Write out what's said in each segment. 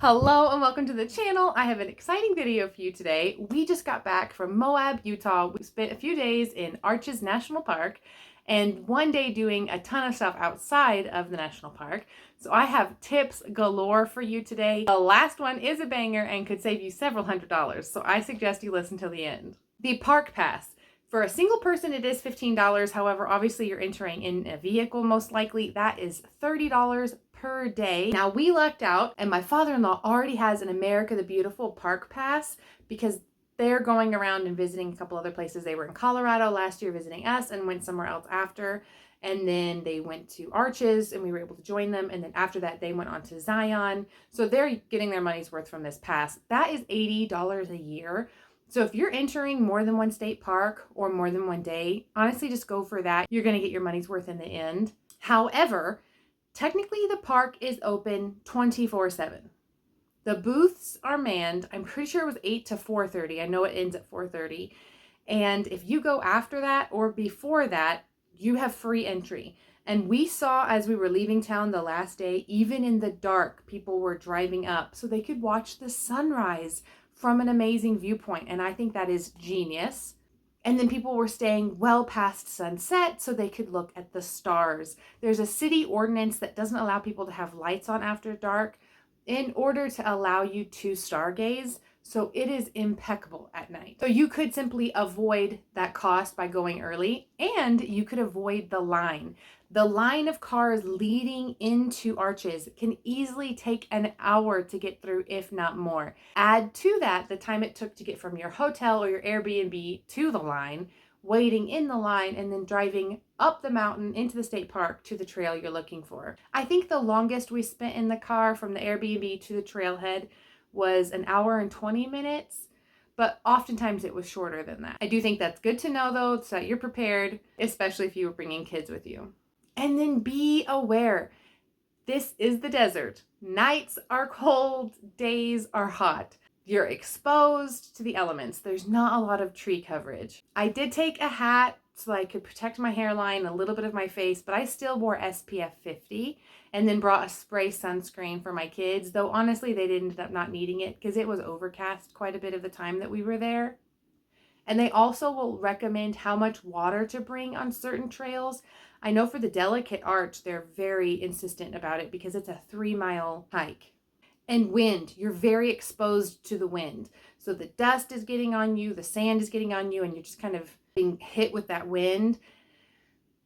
Hello and welcome to the channel. I have an exciting video for you today. We just got back from Moab, Utah. We spent a few days in Arches National Park and one day doing a ton of stuff outside of the national park. So I have tips galore for you today. The last one is a banger and could save you several $100s. So I suggest you listen till the end. The park pass. For a single person, it is $15. However, obviously you're entering in a vehicle most likely. That is $30 per day. Now we lucked out and my father-in-law already has an America the Beautiful park pass because they're going around and visiting a couple other places. They were in Colorado last year visiting us and went somewhere else after. And then they went to Arches and we were able to join them. And then after that, they went on to Zion. So they're getting their money's worth from this pass. That is $80 a year. So if you're entering more than one state park or more than one day, honestly, just go for that. You're going to get your money's worth in the end. However, technically the park is open 24/7. The booths are manned. I'm pretty sure it was 8 to 4:30. I know it ends at 4:30. And if you go after that or before that, you have free entry. And we saw as we were leaving town the last day, even in the dark, people were driving up so they could watch the sunrise from an amazing viewpoint. And I think that is genius. And then people were staying well past sunset so they could look at the stars. There's a city ordinance that doesn't allow people to have lights on after dark in order to allow you to stargaze. So it is impeccable at night. So you could simply avoid that cost by going early, and you could avoid the line. The line of cars leading into Arches can easily take an hour to get through, if not more. Add to that the time it took to get from your hotel or your Airbnb to the line, waiting in the line, and then driving up the mountain into the state park to the trail you're looking for. I think the longest we spent in the car from the Airbnb to the trailhead was an hour and 20 minutes, but oftentimes it was shorter than that. I do think that's good to know though, so that you're prepared, especially if you were bringing kids with you. And then be aware, this is the desert. Nights are cold, days are hot. You're exposed to the elements. There's not a lot of tree coverage. I did take a hat so I could protect my hairline, a little bit of my face, but I still wore SPF 50 and then brought a spray sunscreen for my kids, though honestly they ended up not needing it because it was overcast quite a bit of the time that we were there. And they also will recommend how much water to bring on certain trails. I know for the Delicate Arch, they're very insistent about it because it's a 3-mile hike. And wind, you're very exposed to the wind. So the dust is getting on you, the sand is getting on you, and you're just kind of being hit with that wind.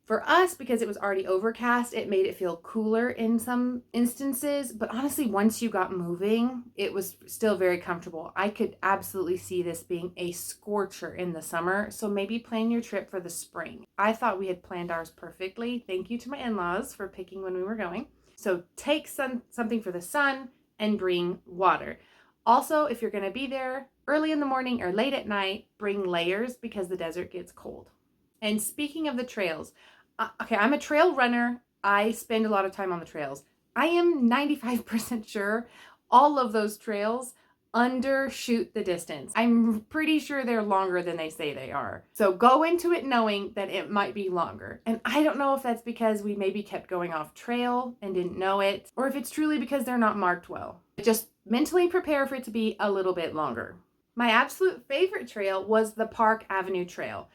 For us, because it was already overcast, it made it feel cooler in some instances. But honestly, once you got moving, it was still very comfortable. I could absolutely see this being a scorcher in the summer. So maybe plan your trip for the spring. I thought we had planned ours perfectly. Thank you to my in-laws for picking when we were going. So take something for the sun and bring water. Also, if you're going to be there early in the morning or late at night, bring layers because the desert gets cold. And speaking of the trails, okay, I'm a trail runner. I spend a lot of time on the trails. I am 95% sure all of those trails undershoot the distance. I'm pretty sure they're longer than they say they are. So go into it knowing that it might be longer. And I don't know if that's because we maybe kept going off trail and didn't know it, or if it's truly because they're not marked well. Just mentally prepare for it to be a little bit longer. My absolute favorite trail was the Park Avenue Trail.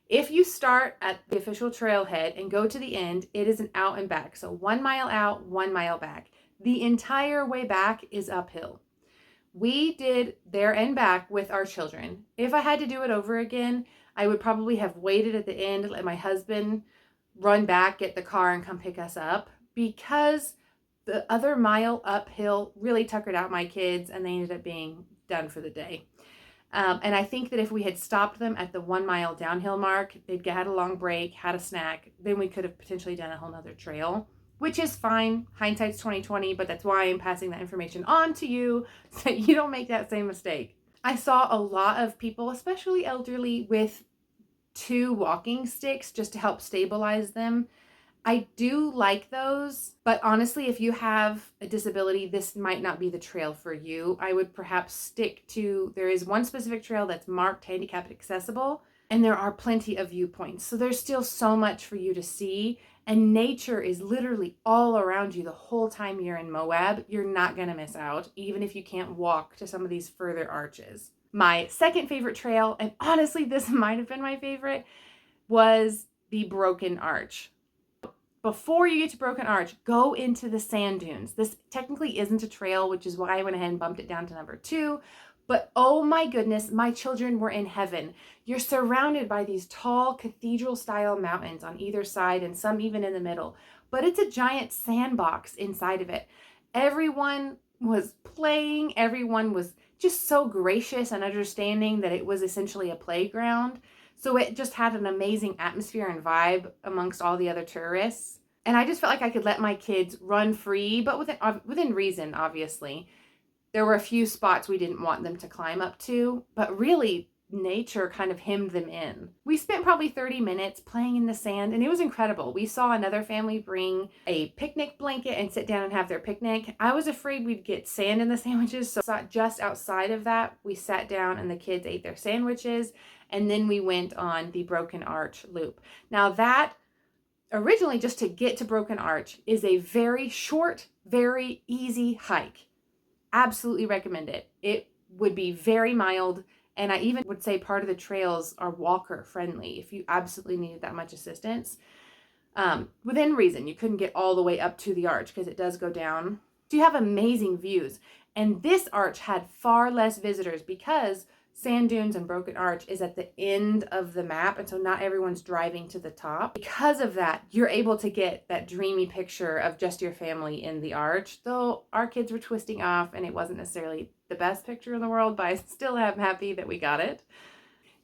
If you start at the official trailhead and go to the end, it is an out and back. So 1 mile out, 1 mile back. The entire way back is uphill. We did there and back with our children. If I had to do it over again, I would probably have waited at the end, let my husband run back, get the car, and come pick us up, because the other mile uphill really tuckered out my kids and they ended up being done for the day. And I think that if we had stopped them at the 1 mile downhill mark, they'd had a long break, had a snack, then we could have potentially done a whole nother trail, which is fine. Hindsight's 2020, but that's why I'm passing that information on to you so that you don't make that same mistake. I saw a lot of people, especially elderly, with 2 walking sticks just to help stabilize them. I do like those, but honestly, if you have a disability, this might not be the trail for you. I would perhaps stick to, there is one specific trail that's marked handicap accessible, and there are plenty of viewpoints. So there's still so much for you to see, and nature is literally all around you the whole time you're in Moab. You're not going to miss out, even if you can't walk to some of these further arches. My second favorite trail, and honestly, this might have been my favorite, was the Broken Arch. Before you get to Broken Arch, go into the sand dunes. This technically isn't a trail, which is why I went ahead and bumped it down to number 2. But oh my goodness, my children were in heaven. You're surrounded by these tall cathedral-style mountains on either side and some even in the middle. But it's a giant sandbox inside of it. Everyone was playing. Everyone was just so gracious and understanding that it was essentially a playground. So it just had an amazing atmosphere and vibe amongst all the other tourists. And I just felt like I could let my kids run free, but within reason, obviously. There were a few spots we didn't want them to climb up to, but really nature kind of hemmed them in. We spent probably 30 minutes playing in the sand, and it was incredible. We saw another family bring a picnic blanket and sit down and have their picnic. I was afraid we'd get sand in the sandwiches, so just outside of that, we sat down and the kids ate their sandwiches, and then we went on the Broken Arch loop. Now that, originally just to get to Broken Arch, is a very short, very easy hike. Absolutely recommend it. It would be very mild, and I even would say part of the trails are walker friendly if you absolutely needed that much assistance. Within reason, you couldn't get all the way up to the arch because it does go down. So you have amazing views, and this arch had far less visitors because Sand Dunes and Broken Arch is at the end of the map, and so not everyone's driving to the top. Because of that, you're able to get that dreamy picture of just your family in the arch, though our kids were twisting off and it wasn't necessarily the best picture in the world, but I still am happy that we got it.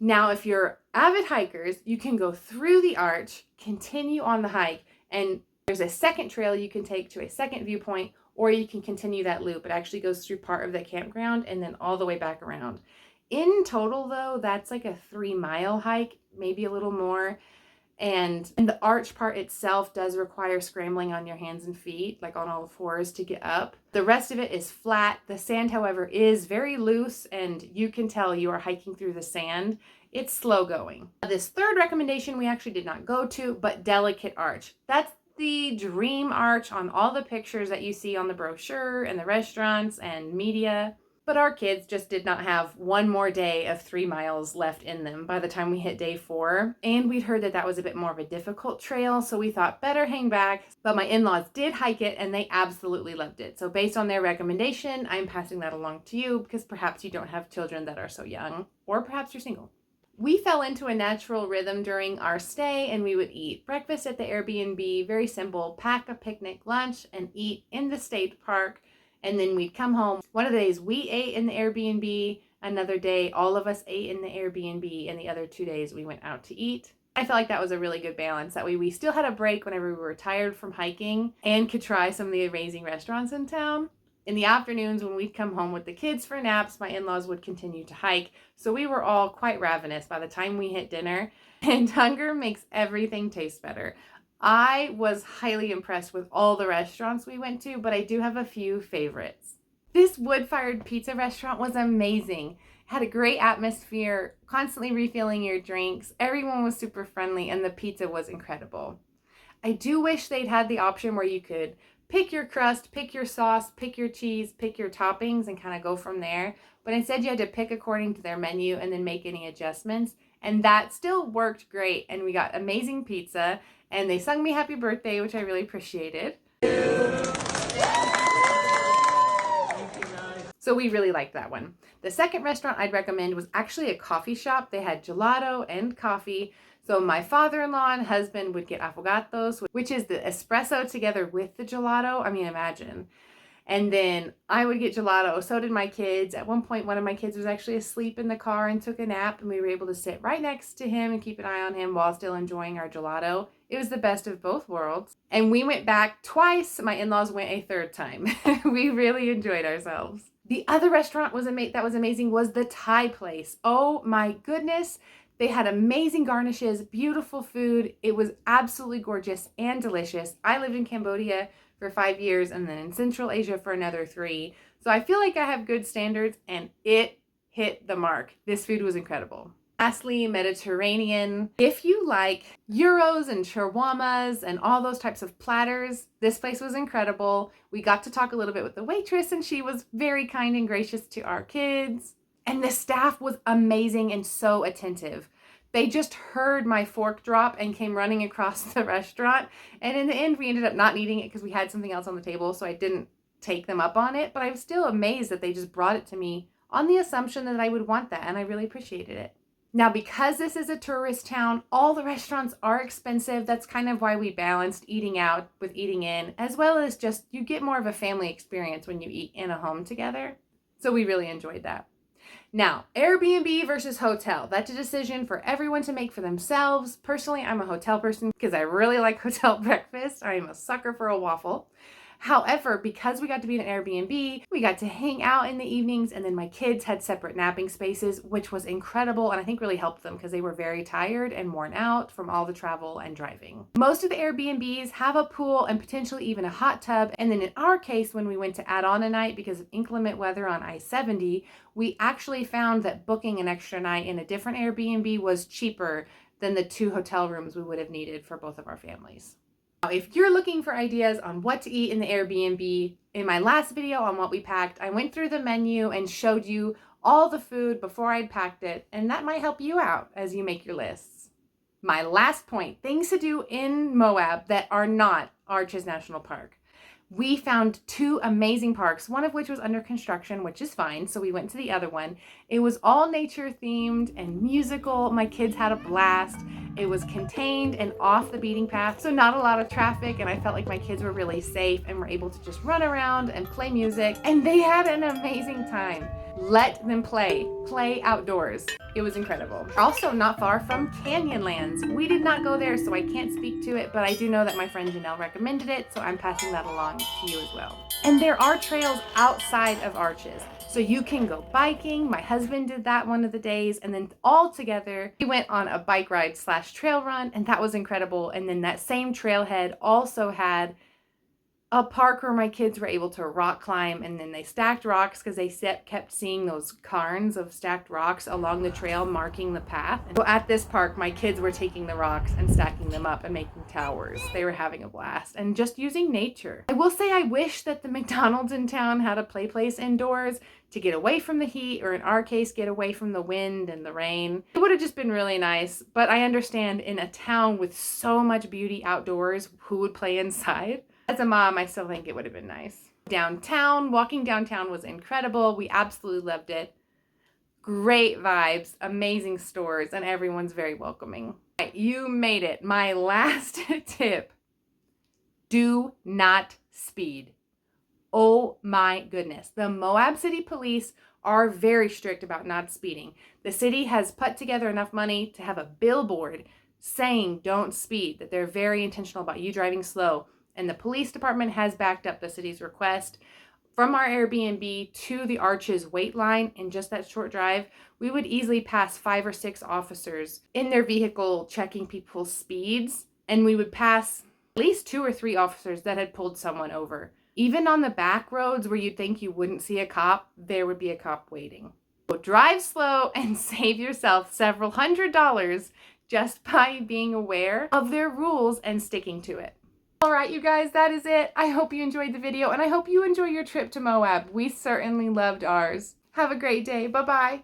Now, if you're avid hikers, you can go through the arch, continue on the hike, and there's a second trail you can take to a second viewpoint, or you can continue that loop. It actually goes through part of the campground and then all the way back around. In total, though, that's like a 3-mile hike, maybe a little more. And the arch part itself does require scrambling on your hands and feet, like on all fours to get up. The rest of it is flat. The sand, however, is very loose, and you can tell you are hiking through the sand. It's slow going. This third recommendation we actually did not go to, but Delicate Arch. That's the dream arch on all the pictures that you see on the brochure and the restaurants and media. But our kids just did not have one more day of 3 miles left in them by the time we hit day 4. And we'd heard that that was a bit more of a difficult trail, so we thought better hang back. But my in-laws did hike it and they absolutely loved it. So based on their recommendation, I'm passing that along to you because perhaps you don't have children that are so young, or perhaps you're single. We fell into a natural rhythm during our stay, and we would eat breakfast at the Airbnb, very simple, pack a picnic lunch and eat in the state park. And then we'd come home. One of the days we ate in the Airbnb, another day all of us ate in the Airbnb, and the other 2 days we went out to eat. I felt like that was a really good balance. That way we still had a break whenever we were tired from hiking and could try some of the amazing restaurants in town. In the afternoons when we'd come home with the kids for naps, my in-laws would continue to hike. So we were all quite ravenous by the time we hit dinner, and hunger makes everything taste better. I was highly impressed with all the restaurants we went to, but I do have a few favorites. This wood-fired pizza restaurant was amazing. It had a great atmosphere, constantly refilling your drinks. Everyone was super friendly, and the pizza was incredible. I do wish they'd had the option where you could pick your crust, pick your sauce, pick your cheese, pick your toppings, and kind of go from there. But instead you had to pick according to their menu and then make any adjustments. And that still worked great. And we got amazing pizza. And they sung me happy birthday, which I really appreciated. So we really liked that one. The second restaurant I'd recommend was actually a coffee shop. They had gelato and coffee. So my father-in-law and husband would get affogatos, which is the espresso together with the gelato. I mean, imagine. And then I would get gelato. So did my kids. At one point, one of my kids was actually asleep in the car and took a nap, and we were able to sit right next to him and keep an eye on him while still enjoying our gelato. It was the best of both worlds. And we went back twice. My in-laws went a third time. We really enjoyed ourselves. The other restaurant that was amazing was the Thai place. Oh my goodness. They had amazing garnishes, beautiful food. It was absolutely gorgeous and delicious. I lived in Cambodia for 5 years and then in Central Asia for another 3. So I feel like I have good standards, and it hit the mark. This food was incredible. Lastly, Mediterranean. If you like gyros and shawarmas and all those types of platters, this place was incredible. We got to talk a little bit with the waitress, and she was very kind and gracious to our kids. And the staff was amazing and so attentive. They just heard my fork drop and came running across the restaurant. And in the end, we ended up not needing it because we had something else on the table, so I didn't take them up on it. But I was still amazed that they just brought it to me on the assumption that I would want that, and I really appreciated it. Now, because this is a tourist town, all the restaurants are expensive. That's kind of why we balanced eating out with eating in, as well as just you get more of a family experience when you eat in a home together. So we really enjoyed that. Now, Airbnb versus hotel. That's a decision for everyone to make for themselves. Personally, I'm a hotel person because I really like hotel breakfast. I'm a sucker for a waffle. However, because we got to be in an Airbnb, we got to hang out in the evenings, and then my kids had separate napping spaces, which was incredible and I think really helped them because they were very tired and worn out from all the travel and driving. Most of the Airbnbs have a pool and potentially even a hot tub, and then in our case, when we went to add on a night because of inclement weather on I-70, we actually found that booking an extra night in a different Airbnb was cheaper than the 2 hotel rooms we would have needed for both of our families. Now, if you're looking for ideas on what to eat in the Airbnb, in my last video on what we packed, I went through the menu and showed you all the food before I'd packed it, and that might help you out as you make your lists. My last point, things to do in Moab that are not Arches National Park. We found 2 amazing parks, one of which was under construction, which is fine, so we went to the other one. It was all nature themed and musical. My kids had a blast. It was contained and off the beaten path, so not a lot of traffic, and I felt like my kids were really safe and were able to just run around and play music, and they had an amazing time. Let them play outdoors. It was incredible. Also not far from Canyonlands. We did not go there, so I can't speak to it, but I do know that my friend Janelle recommended it, so I'm passing that along to you as well. And there are trails outside of Arches, so you can go biking. My husband did that one of the days, and then all together we went on a bike ride / trail run, and that was incredible. And then that same trailhead also had a park where my kids were able to rock climb, and then they stacked rocks because they kept seeing those cairns of stacked rocks along the trail marking the path. And so at this park, my kids were taking the rocks and stacking them up and making towers. They were having a blast and just using nature. I will say I wish that the McDonald's in town had a play place indoors to get away from the heat, or in our case, get away from the wind and the rain. It would have just been really nice, but I understand in a town with so much beauty outdoors, who would play inside? As a mom, I still think it would have been nice. Downtown, walking downtown was incredible. We absolutely loved it. Great vibes, amazing stores, and everyone's very welcoming. Right, you made it. My last tip, do not speed. Oh my goodness. The Moab City Police are very strict about not speeding. The city has put together enough money to have a billboard saying don't speed, that they're very intentional about you driving slow. And the police department has backed up the city's request. From our Airbnb to the Arches wait line, in just that short drive, we would easily pass 5 or 6 officers in their vehicle checking people's speeds. And we would pass at least 2 or 3 officers that had pulled someone over. Even on the back roads where you'd think you wouldn't see a cop, there would be a cop waiting. So drive slow and save yourself several $100s just by being aware of their rules and sticking to it. All right, you guys, that is it. I hope you enjoyed the video, and I hope you enjoy your trip to Moab. We certainly loved ours. Have a great day. Bye-bye.